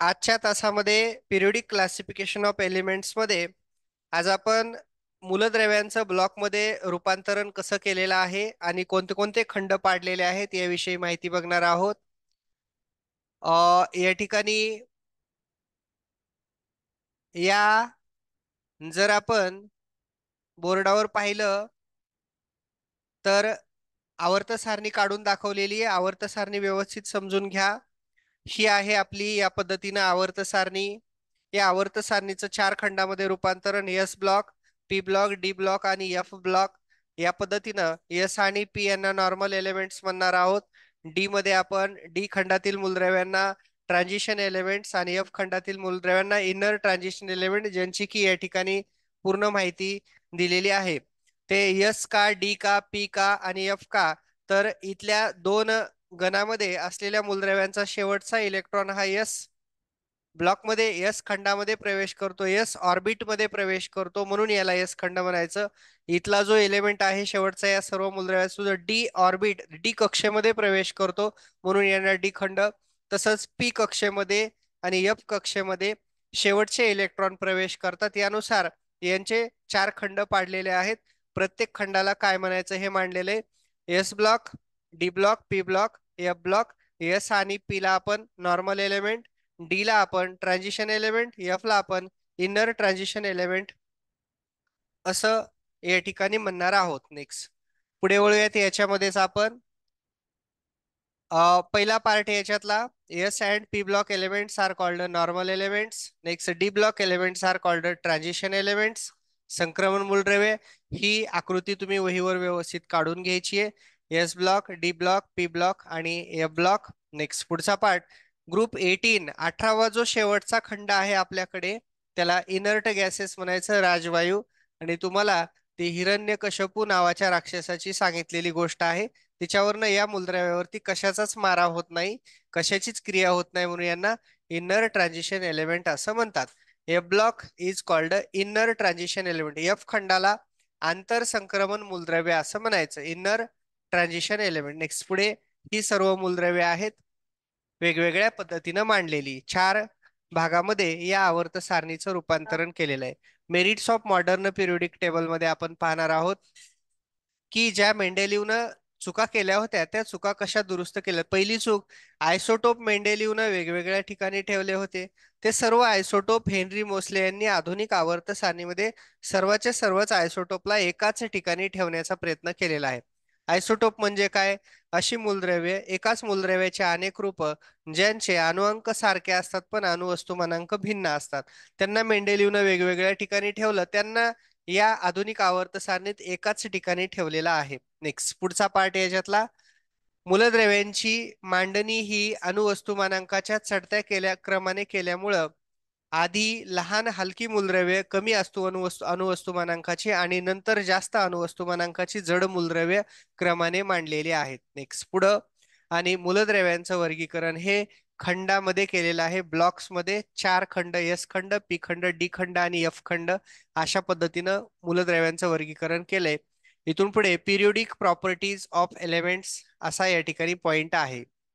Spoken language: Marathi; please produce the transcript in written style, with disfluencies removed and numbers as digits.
आजच्या तासामध्ये पिरियोडिक क्लासिफिकेशन ऑफ एलिमेंट्स मध्ये आज आपण मूलद्रव्यांचं ब्लॉकमध्ये रूपांतरण कसं केलेलं आहे आणि कोणते कोणते खंड पाडलेले आहेत याविषयी माहिती बघणार आहोत. या ठिकाणी या जर आपण बोर्डावर पाहिलं तर आवर्त सारणी काढून दाखवलेली आहे. आवर्त सारणी व्यवस्थित समजून घ्या. ही आहे आपली या पद्धतीनं आवर्त सारणी. या आवर्त सारणीचं चार खंडामध्ये रूपांतरण S block, P block, D block आणि एफ ब्लॉक. या पद्धतीनं एस आणि पी यांना नॉर्मल एलिमेंट्स म्हणणार आहोत. डी मध्ये आपण डी खंडातील मूलद्रव्यांना ट्रान्झिशन एलिमेंट्स आणि एफ खंडातील मूलद्रव्यांना इनर ट्रान्झिशन एलिमेंट ज्यांची की या ठिकाणी पूर्ण माहिती दिलेली आहे. ते एस का, डी का, पी का आणि एफ का, तर इथल्या दोन गणामध्ये असलेल्या मूलद्रव्यांचा शेवटचा इलेक्ट्रॉन हा एस ब्लॉकमध्ये एस खंडामध्ये प्रवेश करतो, एस ऑर्बिटमध्ये प्रवेश करतो, म्हणून याला एस खंड म्हणायचं. इथला जो एलिमेंट आहे शेवटचा या सर्व मूलद्रव्यात सुद्धा डी ऑर्बिट डी कक्षेमध्ये प्रवेश करतो, म्हणून यांना डी खंड. तसंच पी कक्षेमध्ये आणि एफ कक्षेमध्ये शेवटचे इलेक्ट्रॉन प्रवेश करतात. यानुसार यांचे चार खंड पाडलेले आहेत. प्रत्येक खंडाला काय म्हणायचं हे मांडलेले. S block, D block, P block, F block. S आणि पी ला आपण नॉर्मल एलिमेंट, डी ला आपण ट्रान्झिशन एलिमेंट, एफ ला आपण इनर ट्रान्झिशन एलिमेंट असं या ठिकाणी म्हणणार आहोत. नेक्स्ट पुढे वळूयात. याच्यामध्येच आपण पहिला पार्ट याच्यातला, S and P block elements are called normal elements. Next D block elements are called transition elements. संक्रमण मूलद्रव्ये ही आकृती तुम्ही वहीवर व्यवस्थित काढून घ्यायची आहे. S block, D block, P block आणि एफ ब्लॉक. नेक्स्ट पुढचा पार्ट ग्रुप 18, 18वा जो शेवटचा खंड आहे आपल्याकडे त्याला इनर्ट गॅसेस म्हणायचं, राजवायू. आणि तुम्हाला ती हिरण्यकशपू नावाच्या राक्षसाची सांगितलेली गोष्ट आहे. तिच्यावरनं या मूलद्रव्यावरती कशाचाच मारा होत नाही, कशाचीच क्रिया होत नाही, म्हणून यांना इनर ट्रान्झिशन एलिमेंट असं म्हणतात. F block is called inner transition element. F Khandala आंतर संक्रमण मूलद्रव्य असं म्हणायचं, इनर ट्रान्झिशन एलिमेंट. नेक्स्ट पुढे ही सर्व मूलद्रव्ये आहेत वेगवेगळ्या पद्धतीनं मांडलेली. चार भागामध्ये या आवर्त सारणीचं रूपांतरण केलेलं आहे. Merits of modern periodic table मध्ये आपण पाहणार आहोत की ज्या मेंडेलिव्हनं चुका केल्या होत्या त्या चुका कशा दुरुस्त केल्या. पहिली चूक, आयसोटोप मेंडेलिव्हनं वेगवेगळ्या ठिकाणी ठेवले होते. ते सर्व आयसोटोप हेनरी मोसले यांनी आधुनिक आवर्त सारणीमध्ये सर्वच्या सर्वच आयसोटोपला एकाच ठिकाणी ठेवण्याचा प्रयत्न केलेला आहे. आयसोटोप म्हणजे काय? अशी मूलद्रव्ये, एकाच मूलद्रव्याचे अनेक रूप ज्यांचे अणुअंक सारखे असतात पण अणुवस्तुमानांक भिन्न असतात, त्यांना मेंडेलिव्हनं वेगवेगळ्या ठिकाणी ठेवलं. त्यांना या आधुनिक आवर्त सारणीत एकाच ठिकाणी ठेवलेला आहे. नेक्स्ट पुढचा पार्ट याच्यातला, मूलद्रव्यांची मांडणी ही अणुवस्तुमानांकाच्या चढत्या क्रमाने केल्यामुळं आधी लहान हलकी मूलद्रव्ये कमी असतो अणुवस्तुमानांकाची आणि नंतर जास्त अणुवस्तुमानांकाची जड मूलद्रव्ये क्रमाने मांडलेली आहेत. नेक्स्ट पुढं, आणि मूलद्रव्यांचं वर्गीकरण हे खंडामध्ये केलेलं आहे. ब्लॉक्समध्ये चार खंड, एस खंड, पी खंड, डी खंड आणि एफ खंड अशा पद्धतीनं मूलद्रव्यांचं वर्गीकरण केलंय. इथून पुढे पिरियोडिक प्रॉपर्टीज ऑफ एलिमेंट्स असा या ठिकाणी पॉइंट आहे.